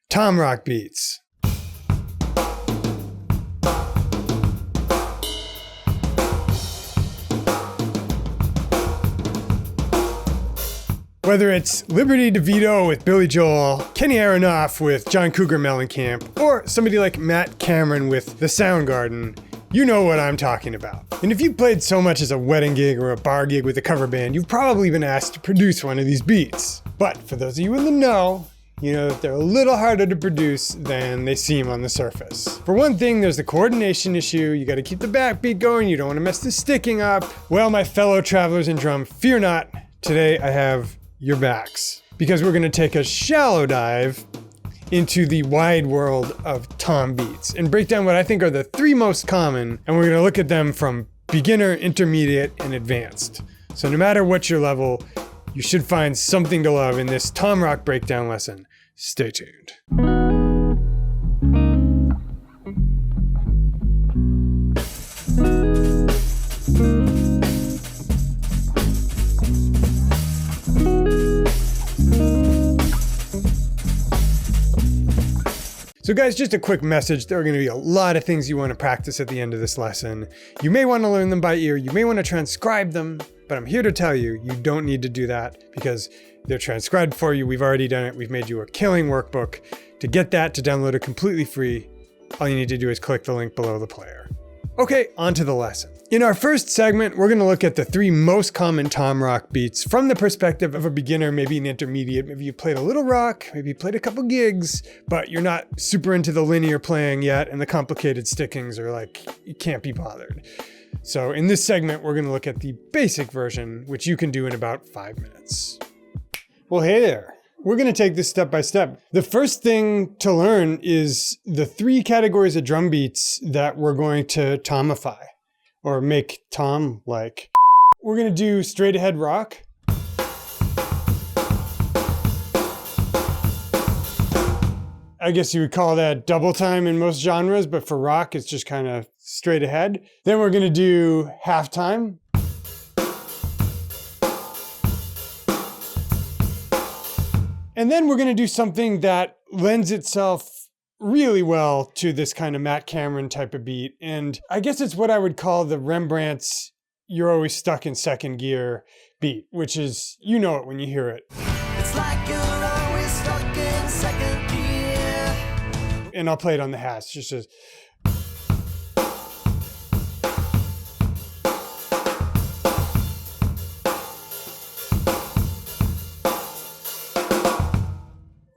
Tom Rock beats. Whether it's Liberty DeVito with Billy Joel, Kenny Aronoff with John Cougar Mellencamp, or somebody like Matt Cameron with The Soundgarden, you know what I'm talking about. And if you've played so much as a wedding gig or a bar gig with a cover band, you've probably been asked to produce one of these beats. But for those of you in the know, you know that they're a little harder to produce than they seem on the surface. For one thing, there's the coordination issue. You gotta keep the backbeat going. You don't wanna mess the sticking up. Well, my fellow travelers in drum, fear not. Today I have your backs, because we're gonna take a shallow dive into the wide world of tom beats and break down what I think are the three most common, and we're gonna look at them from beginner, intermediate, and advanced. So no matter what your level, you should find something to love in this Tom Rock breakdown lesson. Stay tuned. So guys, just a quick message. There are going to be a lot of things you want to practice at the end of this lesson. You may want to learn them by ear. You may want to transcribe them, but I'm here to tell you, you don't need to do that because they're transcribed for you. We've already done it. We've made you a killing workbook. To get that, to download it completely free, all you need to do is click the link below the player. Okay, on to the lesson. In our first segment, we're going to look at the three most common Tom Rock beats from the perspective of a beginner, maybe an intermediate. Maybe you played a little rock, maybe you played a couple gigs, but you're not super into the linear playing yet, and the complicated stickings are like, you can't be bothered. So in this segment, we're going to look at the basic version, which you can do in about 5 minutes. Well, hey there. We're going to take this step by step. The first thing to learn is the three categories of drum beats that we're going to tomify or make tom like. We're going to do straight ahead rock. I guess you would call that double time in most genres, but for rock, it's just kind of straight ahead. Then we're going to do half time. And then we're going to do something that lends itself really well to this kind of Matt Cameron type of beat. And I guess it's what I would call the Rembrandt's "You're Always Stuck in Second Gear" beat, which is, you know it when you hear it. It's like you're always stuck in second gear. And I'll play it on the hats, just as.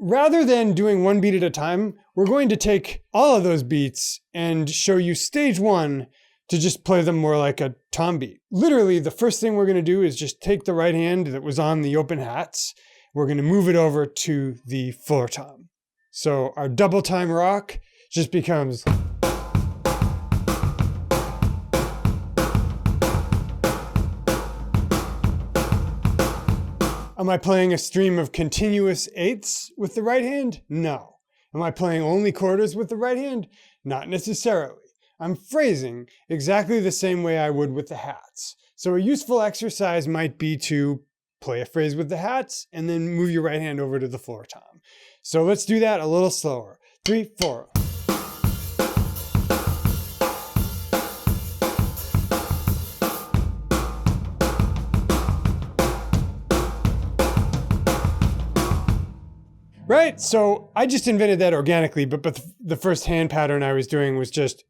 Rather than doing one beat at a time, we're going to take all of those beats and show you stage one to just play them more like a tom beat. Literally, the first thing we're going to do is just take the right hand that was on the open hats. We're going to move it over to the fuller tom. So our double time rock just becomes. Am I playing a stream of continuous eighths with the right hand? No. Am I playing only quarters with the right hand? Not necessarily. I'm phrasing exactly the same way I would with the hats. So a useful exercise might be to play a phrase with the hats and then move your right hand over to the floor tom. So let's do that a little slower. 3, 4. Right, so I just invented that organically, but the first hand pattern I was doing was just.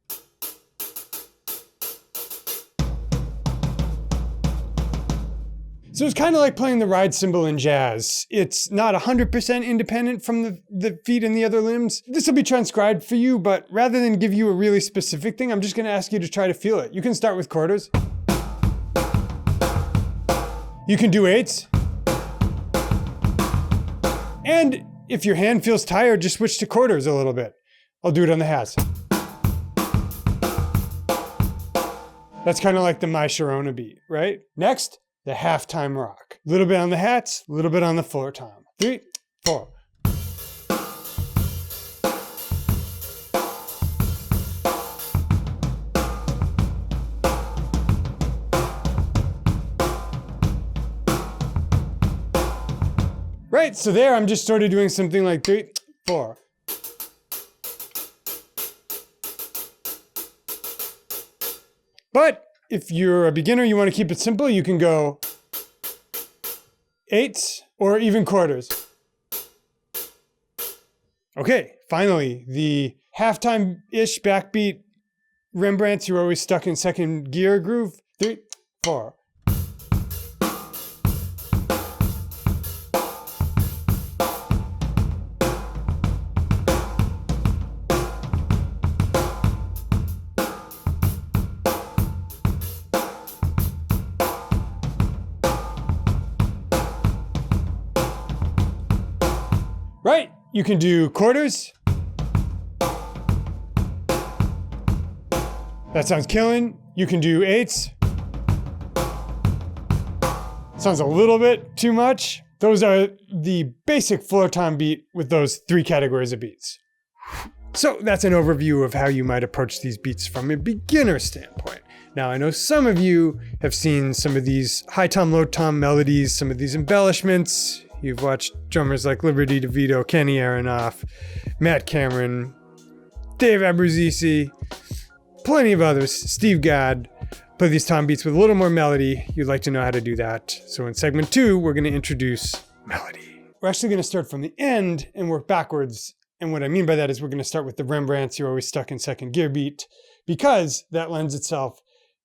So it's kind of like playing the ride cymbal in jazz. It's not 100% independent from the feet and the other limbs. This will be transcribed for you, but rather than give you a really specific thing, I'm just going to ask you to try to feel it. You can start with quarters. You can do eighths. And if your hand feels tired, just switch to quarters a little bit. I'll do it on the hats. That's kind of like the My Sharona beat, right? Next, the halftime rock. A little bit on the hats, a little bit on the floor tom. 3, 4. Right, so there I'm just sort of doing something like 3, 4. But if you're a beginner, you want to keep it simple, you can go eighths or even quarters. Okay, finally, the halftime-ish backbeat Rembrandts, you're always stuck in second gear groove. 3, 4. Right, you can do quarters. That sounds killing. You can do eighths. Sounds a little bit too much. Those are the basic floor tom beat with those 3 categories of beats. So that's an overview of how you might approach these beats from a beginner standpoint. Now, I know some of you have seen some of these high tom, low tom melodies, some of these embellishments. You've watched drummers like Liberty DeVito, Kenny Aronoff, Matt Cameron, Dave Abruzzese, plenty of others, Steve Gadd, play these tom beats with a little more melody. You'd like to know how to do that. So in segment 2, we're going to introduce melody. We're actually going to start from the end and work backwards. And what I mean by that is we're going to start with the Rembrandts, You're Always Stuck in Second Gear beat, because that lends itself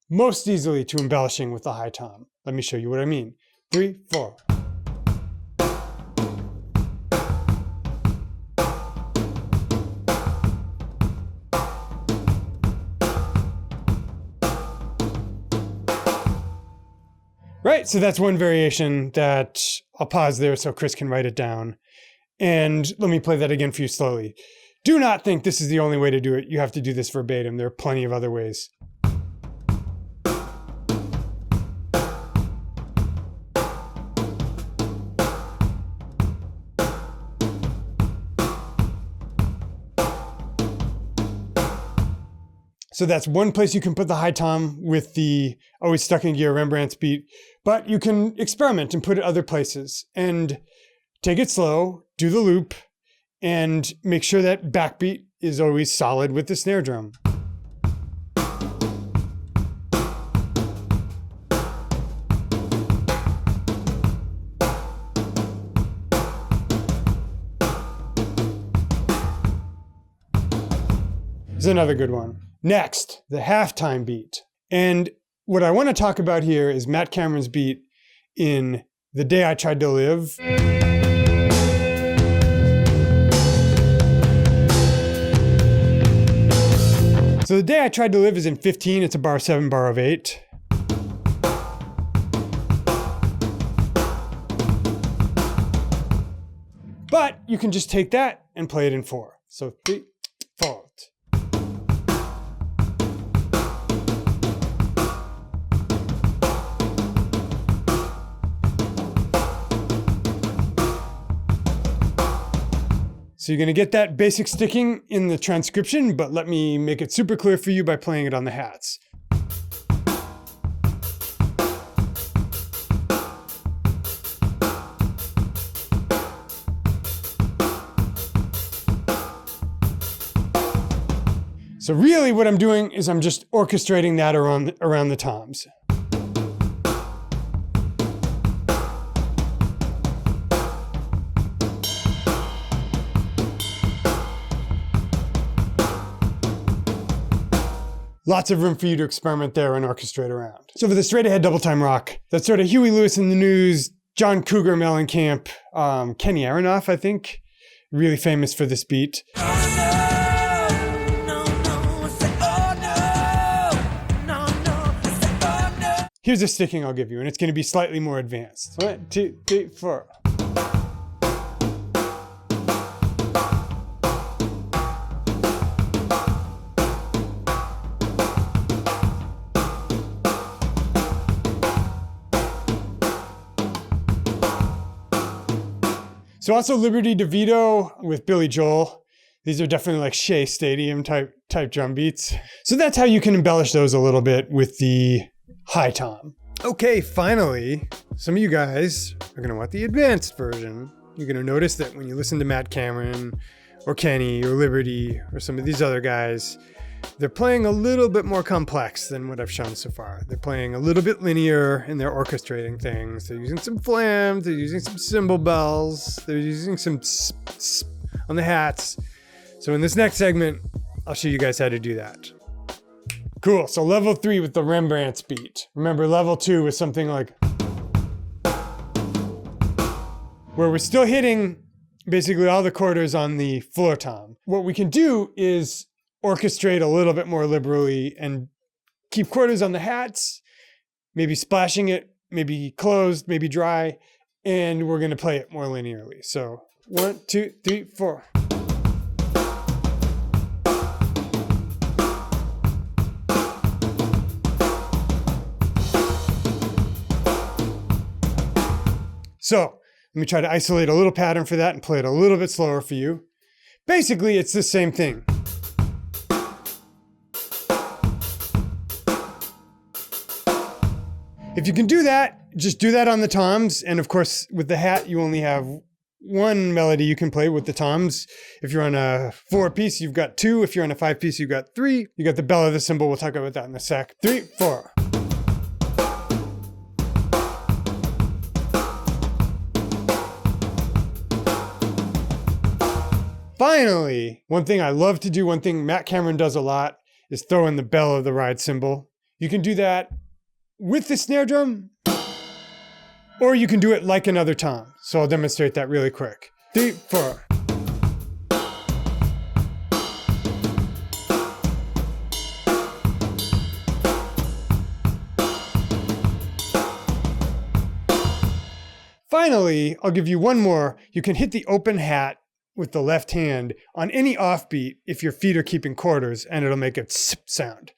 most easily to embellishing with the high tom. Let me show you what I mean. 3, 4. Right, so that's one variation that I'll pause there so Chris can write it down. And let me play that again for you slowly. Do not think this is the only way to do it. You have to do this verbatim. There are plenty of other ways. So that's one place you can put the high tom with the Always Stuck in Gear Rembrandts beat, but you can experiment and put it other places and take it slow, do the loop, and make sure that backbeat is always solid with the snare drum. Here's another good one. Next, the halftime beat. And what I want to talk about here is Matt Cameron's beat in The Day I Tried to Live. So The Day I Tried to Live is in 15. It's a bar 7, bar of 8. But you can just take that and play it in 4. So 3, 4. So you're going to get that basic sticking in the transcription, but let me make it super clear for you by playing it on the hats. So really what I'm doing is I'm just orchestrating that around the toms. Lots of room for you to experiment there and orchestrate around. So for the straight ahead double time rock, that's sort of Huey Lewis in the News, John Cougar Mellencamp, Kenny Aronoff, I think, really famous for this beat. Here's a sticking I'll give you, and it's going to be slightly more advanced. 1, 2, 3, 4. So also Liberty DeVito with Billy Joel. These are definitely like Shea Stadium type drum beats. So that's how you can embellish those a little bit with the high tom. Okay, finally, some of you guys are gonna want the advanced version. You're gonna notice that when you listen to Matt Cameron or Kenny or Liberty or some of these other guys, they're playing a little bit more complex than what I've shown so far. They're playing a little bit linear and they're orchestrating things. They're using some flams, they're using some cymbal bells, they're using some on the hats. So in this next segment, I'll show you guys how to do that. Cool, so level 3 with the Rembrandt's beat. Remember, level 2 was something like, where we're still hitting basically all the quarters on the floor tom. What we can do is orchestrate a little bit more liberally and keep quarters on the hats, maybe splashing it, maybe closed, maybe dry, and we're gonna play it more linearly. So 1, 2, 3, 4. So let me try to isolate a little pattern for that and play it a little bit slower for you. Basically, it's the same thing. If you can do that, just do that on the toms. And of course, with the hat, you only have one melody you can play with the toms. If you're on a 4-piece, you've got 2. If you're on a 5-piece, you've got 3. You got the bell of the cymbal. We'll talk about that in a sec. 3, 4. Finally, one thing I love to do, one thing Matt Cameron does a lot, is throw in the bell of the ride cymbal. You can do that with the snare drum, or you can do it like another tom. So I'll demonstrate that really quick. 3, 4. Finally, I'll give you one more. You can hit the open hat with the left hand on any offbeat if your feet are keeping quarters, and it'll make a tss sound.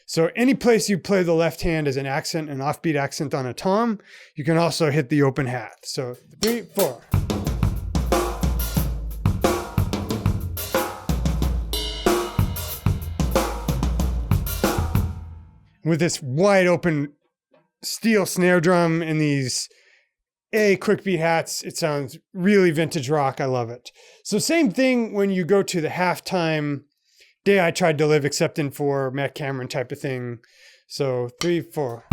So any place you play the left hand as an accent, an offbeat accent on a tom, you can also hit the open hat. So 3, 4. With this wide open steel snare drum and these quick beat hats, it sounds really vintage rock. I love it. So same thing when you go to the halftime Day I Tried to Live, except in 4, Matt Cameron type of thing. So 3, 4.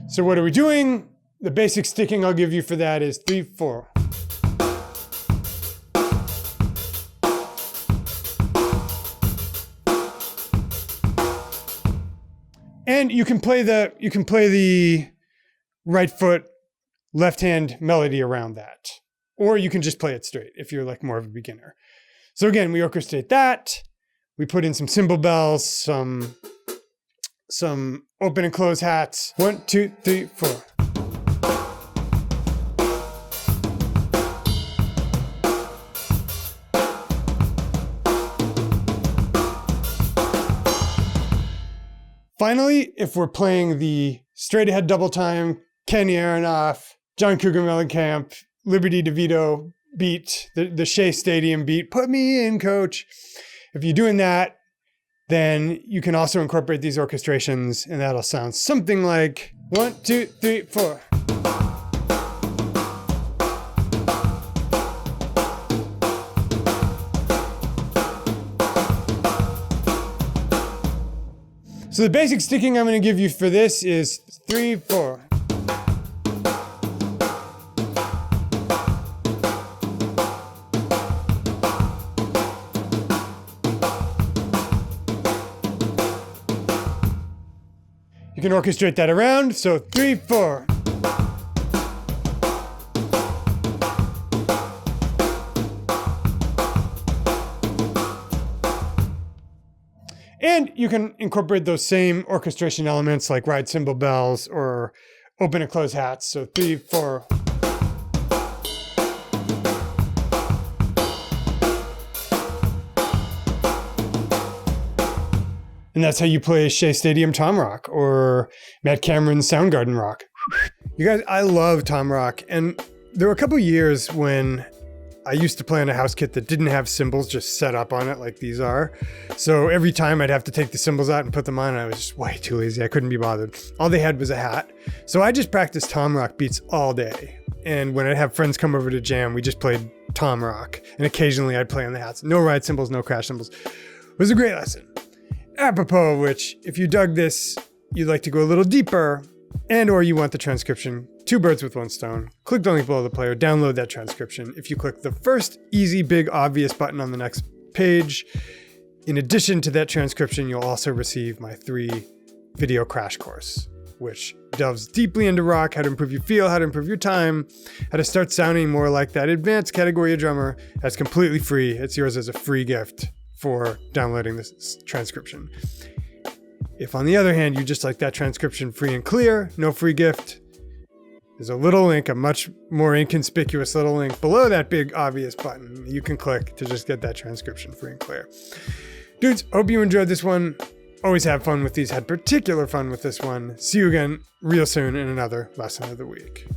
So what are we doing? The basic sticking I'll give you for that is 3, 4. And you can play the right foot, left hand melody around that. Or you can just play it straight if you're like more of a beginner. So again, we orchestrate that. We put in some cymbal bells, some open and close hats. 1, 2, 3, 4. Finally, if we're playing the straight ahead double time, Kenny Aronoff, John Cougar Mellencamp, Liberty DeVito beat, the Shea Stadium beat, put me in, coach. If you're doing that, then you can also incorporate these orchestrations, and that'll sound something like 1, 2, 3, 4. So the basic sticking I'm going to give you for this is 3, 4. You can orchestrate that around, so 3, 4. And you can incorporate those same orchestration elements like ride cymbal bells or open and close hats. So 3, 4. And that's how you play Shea Stadium Tom Rock or Matt Cameron's Soundgarden Rock. You guys, I love Tom Rock. And there were a couple years when I used to play on a house kit that didn't have cymbals just set up on it like these are. So every time I'd have to take the cymbals out and put them on, and I was just way too lazy. I couldn't be bothered. All they had was a hat. So I just practiced tom rock beats all day. And when I'd have friends come over to jam, we just played tom rock. And occasionally I'd play on the hats. No ride cymbals, no crash cymbals. It was a great lesson. Apropos of which, if you dug this, you'd like to go a little deeper, and or you want the transcription, two birds with one stone, click the link below the player, download that transcription. If you click the first easy, big, obvious button on the next page, in addition to that transcription, you'll also receive my 3-video crash course, which delves deeply into rock, how to improve your feel, how to improve your time, how to start sounding more like that advanced category of drummer. That's completely free. It's yours as a free gift for downloading this transcription. If on the other hand, you just like that transcription free and clear, no free gift, there's a little link, a much more inconspicuous little link below that big obvious button you can click to just get that transcription free and clear. Dudes, hope you enjoyed this one. Always have fun with these. Had particular fun with this one. See you again real soon in another lesson of the week.